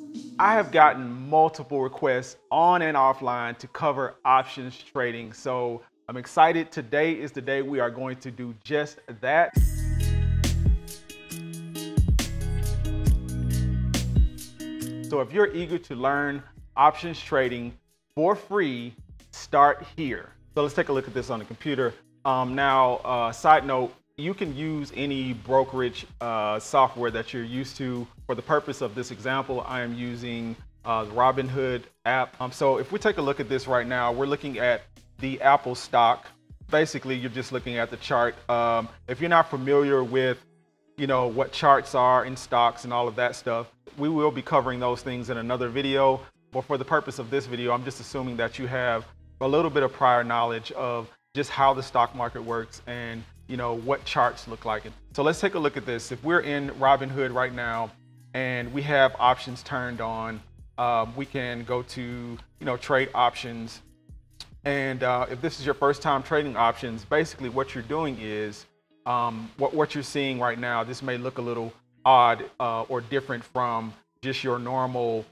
I have gotten multiple requests on and offline to cover options trading. So I'm excited. Today is the day we are going to do just that. So if you're eager to learn options trading for free, start here. So let's take a look at this on the computer. Side note, you can use any brokerage software that you're used to. For the purpose of this example, I am using the Robinhood app. So if we take a look at this right now, we're looking at the Apple stock. Basically, you're just looking at the chart. If you're not familiar with what charts are in stocks and all of that stuff, we will be covering those things in another video. But for the purpose of this video, I'm just assuming that you have a little bit of prior knowledge of just how the stock market works and what charts look like. So let's take a look at this. If we're in Robinhood right now and we have options turned on, we can go to trade options. And if this is your first time trading options, basically what you're doing is what you're seeing right now. This may look a little odd or different from just your normal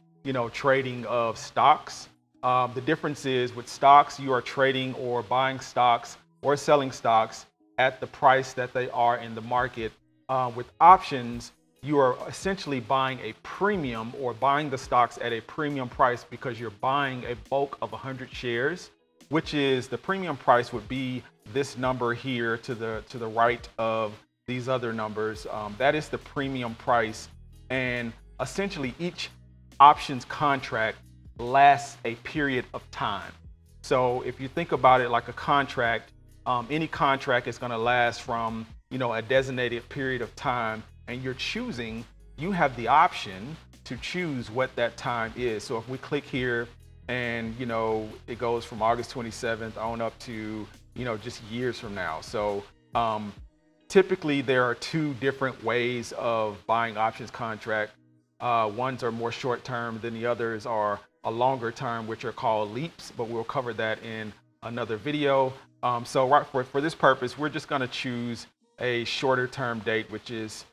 trading of stocks. The difference is with stocks, you are trading or buying stocks or selling stocks at the price that they are in the market. With options, you are essentially buying a premium or buying the stocks at a premium price because you're buying a bulk of 100 shares, which is the premium price would be this number here to the right of these other numbers. That is the premium price. And essentially each options contract lasts a period of time. So if you think about it like a contract, any contract is going to last from a designated period of time, and you have the option to choose what that time is. So if we click here and it goes from August 27th on up to just years from now. So typically there are two different ways of buying options contract. Ones are more short term than the others are a longer term, which are called leaps, but we'll cover that in another video. So right for this purpose, we're just going to choose a shorter term date, which is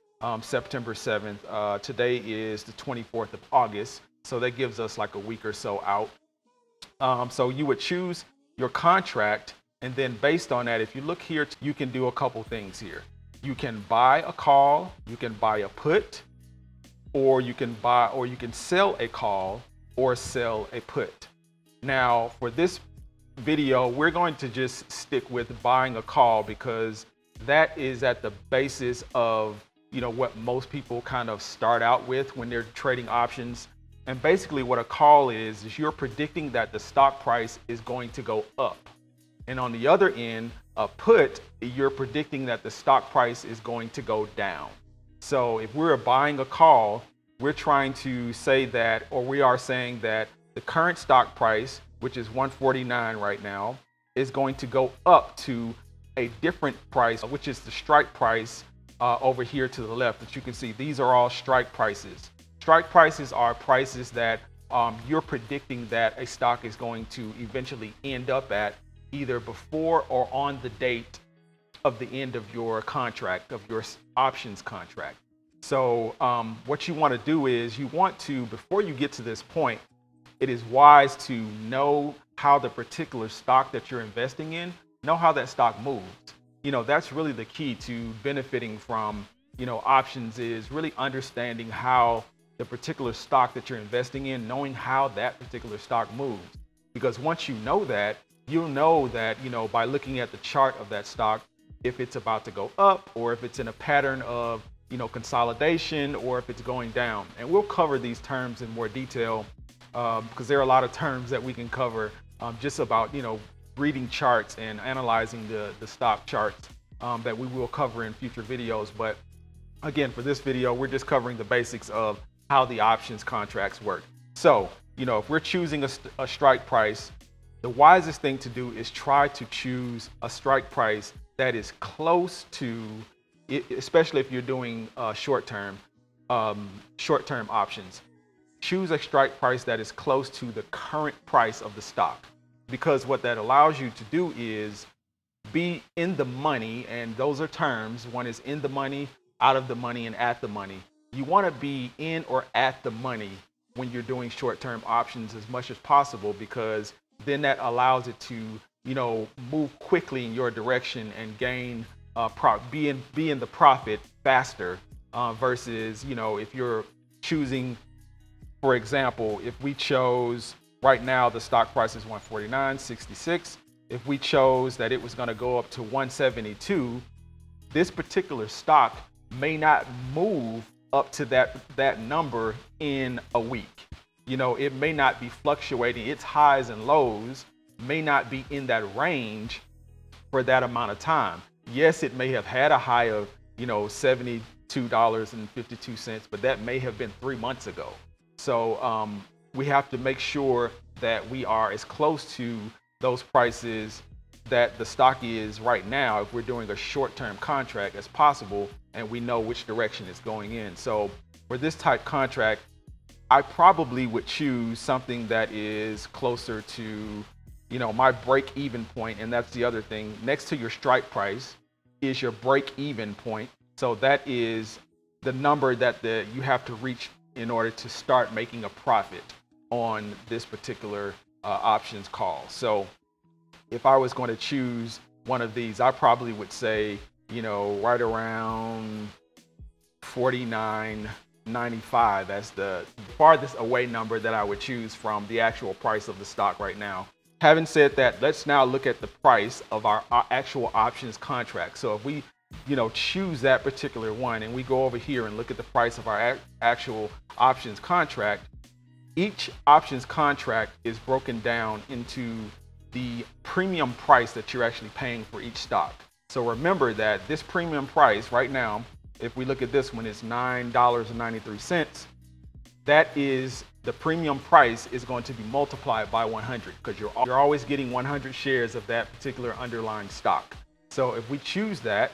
September 7th. Today is the 24th of August. So that gives us like a week or so out. So you would choose your contract, and then based on that, if you look here, you can do a couple things here. You can buy a call, you can buy a put, or you can sell a call or sell a put. Now for this video, we're going to just stick with buying a call because that is at the basis of what most people kind of start out with when they're trading options. And basically what a call is you're predicting that the stock price is going to go up. And on the other end, a put, you're predicting that the stock price is going to go down. So if we're buying a call, we're trying to say that, or we are saying that the current stock price, which is 149 right now, is going to go up to a different price, which is the strike price over here to the left that you can see. These are all strike prices. Strike prices are prices that you're predicting that a stock is going to eventually end up at either before or on the date of the end of your contract, of your options contract. So what you want to do is before you get to this point, it is wise to know how the particular stock that you're investing in, know how that stock moves. That's really the key to benefiting from, options, is really understanding how the particular stock that you're investing in, knowing how that particular stock moves. Because once you know that, you'll know that, by looking at the chart of that stock, if it's about to go up or if it's in a pattern of, consolidation, or if it's going down. And we'll cover these terms in more detail because there are a lot of terms that we can cover just about, reading charts and analyzing the stock charts that we will cover in future videos. But again, for this video, we're just covering the basics of how the options contracts work. So, if we're choosing a strike price, the wisest thing to do is try to choose a strike price that is close to, especially if you're doing short-term options. Choose a strike price that is close to the current price of the stock, because what that allows you to do is be in the money, and those are terms. One is in the money, out of the money, and at the money. You want to be in or at the money when you're doing short-term options as much as possible, because then that allows it to, move quickly in your direction and gain, be in the profit faster, versus, if you're choosing, for example, if we chose right now, the stock price is 149.66. If we chose that it was going to go up to 172, this particular stock may not move up to that number in a week. It may not be fluctuating. Its highs and lows may not be in that range for that amount of time. Yes, it may have had a high of, $72.52, but that may have been 3 months ago. So we have to make sure that we are as close to those prices that the stock is right now, if we're doing a short-term contract, as possible, and we know which direction it's going in. So for this type contract, I probably would choose something that is closer to, my break-even point. And that's the other thing. Next to your strike price is your break-even point. So that is the number that you have to reach in order to start making a profit on this particular options call. So if I was going to choose one of these, I probably would say, right around 49.95. That's the farthest away number that I would choose from the actual price of the stock right now. Having said that, let's now look at the price of our actual options contract. So if we, choose that particular one and we go over here and look at the price of our actual options contract, each options contract is broken down into the premium price that you're actually paying for each stock. So remember that this premium price right now, if we look at this one, it's $9.93. That is the premium price is going to be multiplied by 100, because you're always getting 100 shares of that particular underlying stock. So if we choose that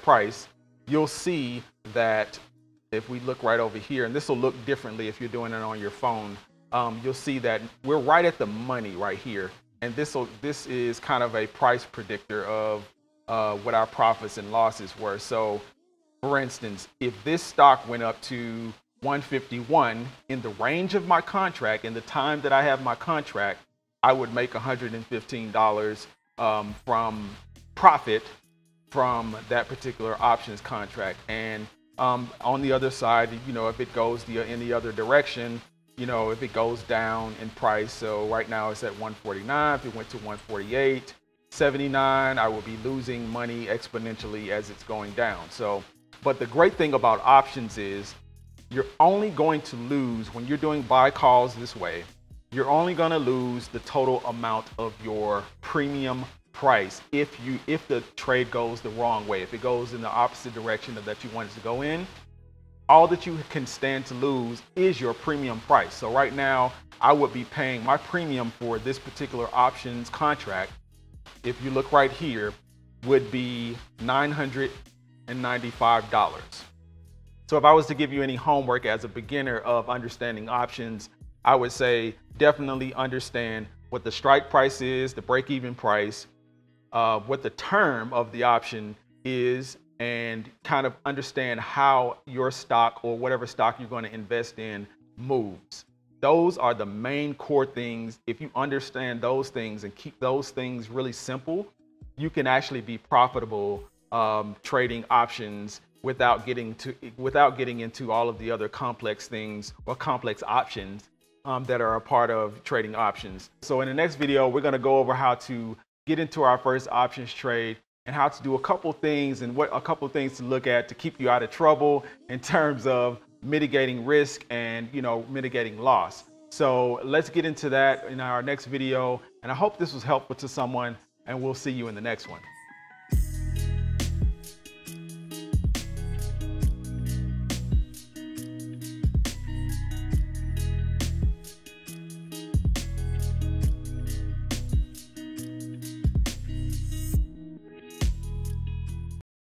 price, you'll see that if we look right over here, and this will look differently if you're doing it on your phone, you'll see that we're right at the money right here. And this is kind of a price predictor of what our profits and losses were. So for instance, if this stock went up to 151 in the range of my contract, in the time that I have my contract, I would make $115 from profit from that particular options contract. And on the other side, if it goes in the other direction, if it goes down in price, so right now it's at 149, if it went to 148.79, I will be losing money exponentially as it's going down. So, but the great thing about options is you're only going to lose, when you're doing buy calls this way, you're only going to lose the total amount of your premium price if the trade goes the wrong way, if it goes in the opposite direction of that you want it to go in. All that you can stand to lose is your premium price. So right now, I would be paying my premium for this particular options contract, if you look right here, would be $995. So if I was to give you any homework as a beginner of understanding options, I would say definitely understand what the strike price is, the break-even price, what the term of the option is, and kind of understand how your stock or whatever stock you're going to invest in moves. Those are the main core things. If you understand those things and keep those things really simple, you can actually be profitable trading options without getting into all of the other complex things or complex options that are a part of trading options. So in the next video, we're going to go over how to get into our first options trade, and how to do a couple things and what a couple things to look at to keep you out of trouble in terms of mitigating risk and mitigating loss. So let's get into that in our next video, and I hope this was helpful to someone, and we'll see you in the next one.